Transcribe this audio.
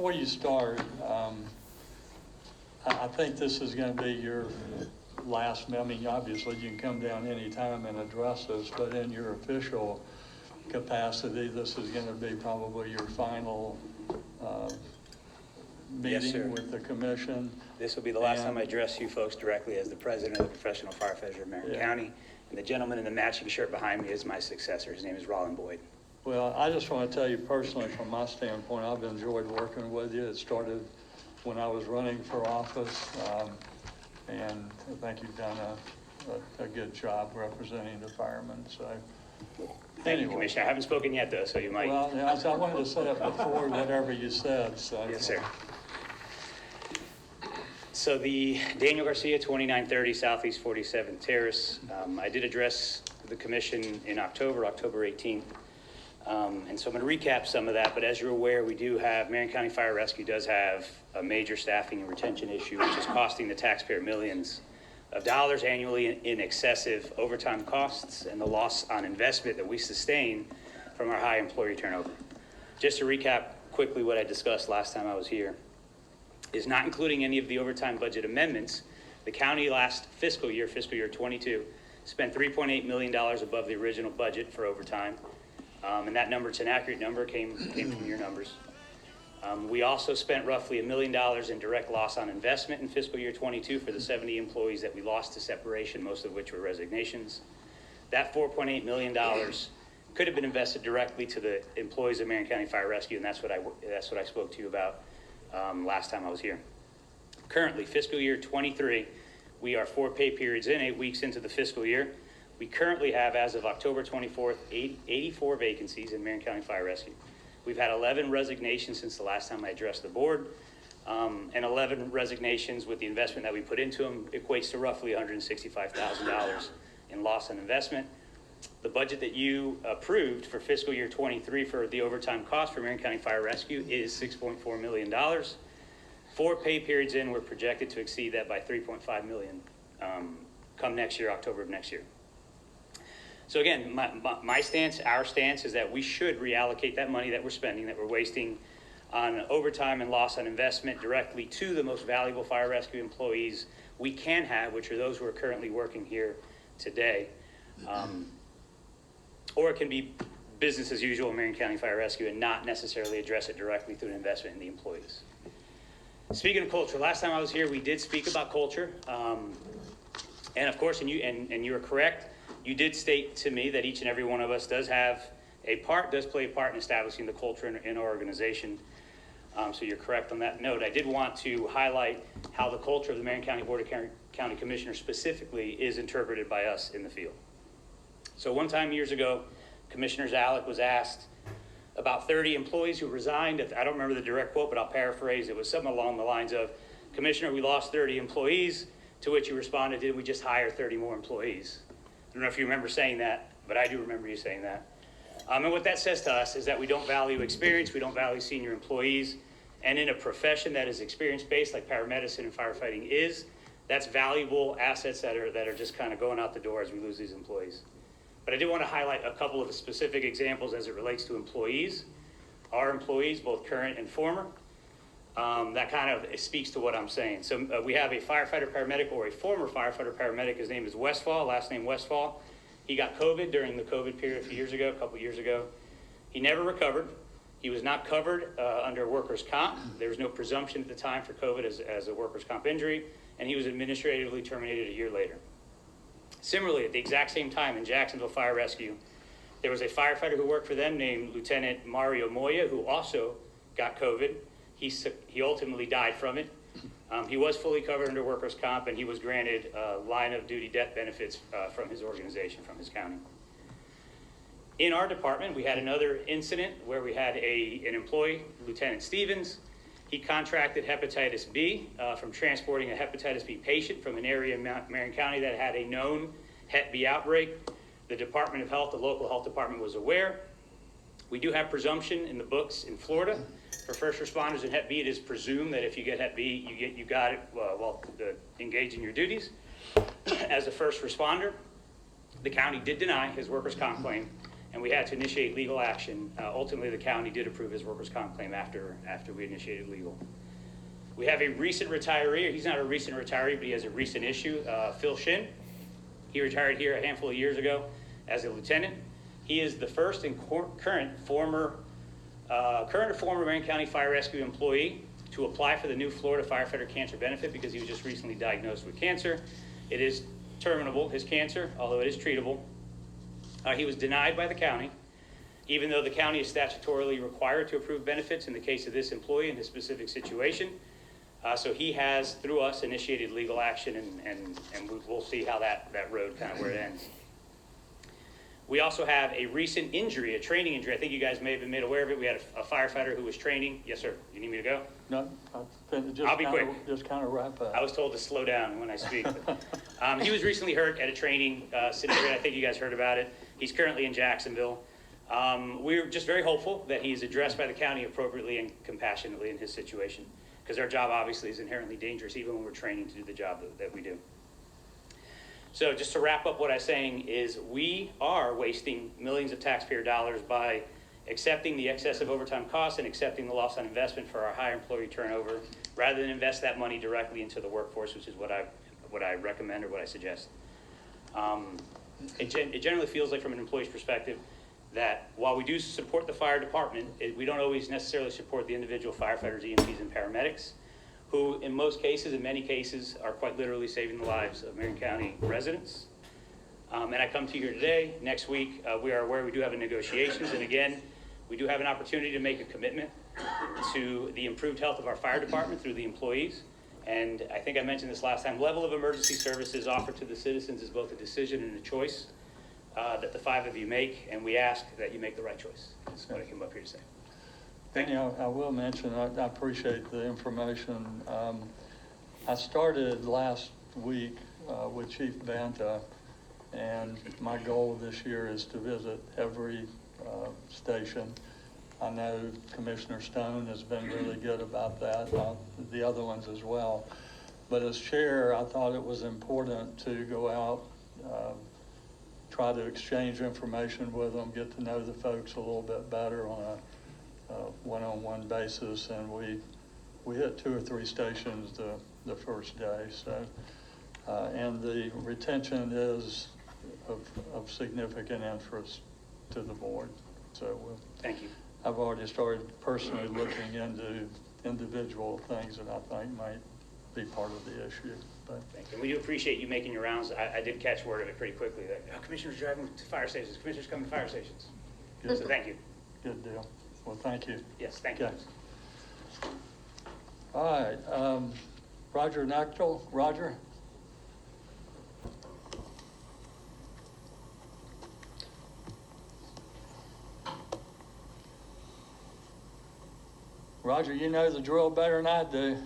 Before you start, I think this is going to be your last, I mean, obviously you can come down anytime and address us, but in your official capacity, this is going to be probably your final meeting with the commission. This will be the last time I address you folks directly as the president of the Professional Firefighters of Marion County. And the gentleman in the matching shirt behind me is my successor. His name is Roland Boyd. Well, I just want to tell you personally, from my standpoint, I've enjoyed working with you. It started when I was running for office, and I think you've done a good job representing the firemen. So, Thank you, Commissioner. I haven't spoken yet, though, so you might. Well, yeah, I wanted to say it before whatever you said. So. Yes, sir. So the Daniel Garcia, 2930 Southeast 47th Terrace. I did address the commission in October 18th. And so I'm going to recap some of that, but as you're aware, we do have, Marion County Fire Rescue does have a major staffing and retention issue, which is costing the taxpayer millions of dollars annually in excessive overtime costs and the loss on investment that we sustain from our high employee turnover. Just to recap quickly what I discussed last time I was here, is not including any of the overtime budget amendments. The county last fiscal year 22, spent $3.8 million above the original budget for overtime. And that number, it's an accurate number, came from your numbers. We also spent roughly $1 million in direct loss on investment in fiscal year 22 for the 70 employees that we lost to separation, most of which were resignations. That $4.8 million could have been invested directly to the employees of Marion County Fire Rescue, and that's what I spoke to you about last time I was here. Currently, fiscal year 23, we are 4 pay periods in, 8 weeks into the fiscal year. We currently have, as of October 24th, 84 vacancies in Marion County Fire Rescue. We've had 11 resignations since the last time I addressed the board, and 11 resignations with the investment that we put into them equates to roughly $165,000 in loss on investment. The budget that you approved for fiscal year 23 for the overtime cost for Marion County Fire Rescue is $6.4 million. 4 pay periods in, we're projected to exceed that by $3.5 million come next year, October of next year. So again, my stance, our stance is that we should reallocate that money that we're spending, that we're wasting on overtime and loss on investment directly to the most valuable fire rescue employees we can have, which are those who are currently working here today. Or it can be business as usual in Marion County Fire Rescue and not necessarily address it directly through an investment in the employees. Speaking of culture, last time I was here, we did speak about culture. And of course, and you are correct, you did state to me that each and every one of us does play a part in establishing the culture in our organization. So you're correct on that note. I did want to highlight how the culture of the Marion County Board of County Commissioners specifically is interpreted by us in the field. So one time years ago, Commissioner Zalek was asked about 30 employees who resigned. I don't remember the direct quote, but I'll paraphrase. It was something along the lines of, Commissioner, we lost 30 employees, to which you responded, did we just hire 30 more employees? I don't know if you remember saying that, but I do remember you saying that. And what that says to us is that we don't value experience, we don't value senior employees, and in a profession that is experience-based, like paramedicine and firefighting is, that's valuable assets that are just kind of going out the door as we lose these employees. But I did want to highlight a couple of specific examples as it relates to employees, our employees, both current and former. That kind of speaks to what I'm saying. So we have a firefighter paramedic or a former firefighter paramedic. His name is Westfall, last name Westfall. He got COVID during the COVID period a couple years ago. He never recovered. He was not covered under workers' comp. There was no presumption at the time for COVID as a workers' comp injury, and he was administratively terminated a year later. Similarly, at the exact same time in Jacksonville Fire Rescue, there was a firefighter who worked for them named Lieutenant Mario Moya, who also got COVID. He ultimately died from it. He was fully covered under workers' comp, and he was granted line of duty death benefits from his organization, from his county. In our department, we had another incident where we had an employee, Lieutenant Stevens. He contracted hepatitis B from transporting a hepatitis B patient from an area in Marion County that had a known Hep B outbreak. The Department of Health, the local health department, was aware. We do have presumption in the books in Florida. For first responders in Hep B, it is presumed that if you get Hep B, you got it while engaged in your duties. As a first responder, the county did deny his workers' comp claim and we had to initiate legal action. Ultimately, the county did approve his workers' comp claim after we initiated legal. We have a recent retiree. He's not a recent retiree, but he has a recent issue. Phil Shin. He retired here a handful of years ago as a lieutenant. He is the first and current or former Marion County Fire Rescue employee to apply for the new Florida firefighter cancer benefit because he was just recently diagnosed with cancer. It is terminable, his cancer, although it is treatable. He was denied by the county, even though the county is statutorily required to approve benefits in the case of this employee in his specific situation. So he has, through us, initiated legal action, and we'll see how that road kind of where it ends. We also have a recent injury, a training injury. I think you guys may have been made aware of it. We had a firefighter who was training. Yes, sir. You need me to go? No, I'll be quick. Just kind of wrap up. I was told to slow down when I speak. He was recently hurt at a training scenario. I think you guys heard about it. He's currently in Jacksonville. We're just very hopeful that he's addressed by the county appropriately and compassionately in his situation, because our job obviously is inherently dangerous even when we're training to do the job that we do. So just to wrap up what I'm saying is we are wasting millions of taxpayer dollars by accepting the excessive overtime costs and accepting the loss on investment for our high employee turnover, rather than invest that money directly into the workforce, which is what I recommend or what I suggest. It generally feels like, from an employee's perspective, that while we do support the fire department, we don't always necessarily support the individual firefighters, EMTs, and paramedics, who in many cases, are quite literally saving the lives of Marion County residents. And I come to you here today. Next week, we are aware we do have negotiations, and again, we do have an opportunity to make a commitment to the improved health of our fire department through the employees. And I think I mentioned this last time, level of emergency services offered to the citizens is both a decision and a choice that the five of you make, and we ask that you make the right choice. That's what I came up here to say. Thank you. I will mention, I appreciate the information. I started last week with Chief Banta, and my goal this year is to visit every station. I know Commissioner Stone has been really good about that, the other ones as well. But as chair, I thought it was important to go out, try to exchange information with them, get to know the folks a little bit better on a one-on-one basis, and we hit 2 or 3 stations the first day. So, and the retention is of significant interest to the board. So thank you. I've already started personally looking into individual things that I think might be part of the issue. But thank you. We do appreciate you making your rounds. I did catch word of it pretty quickly that commissioners driving to fire stations, commissioners coming to fire stations. Good. So thank you. Good deal. Well, thank you. Yes, thank you. Okay. All right, Roger Nachtel. Roger? Roger, you know the drill better than I do.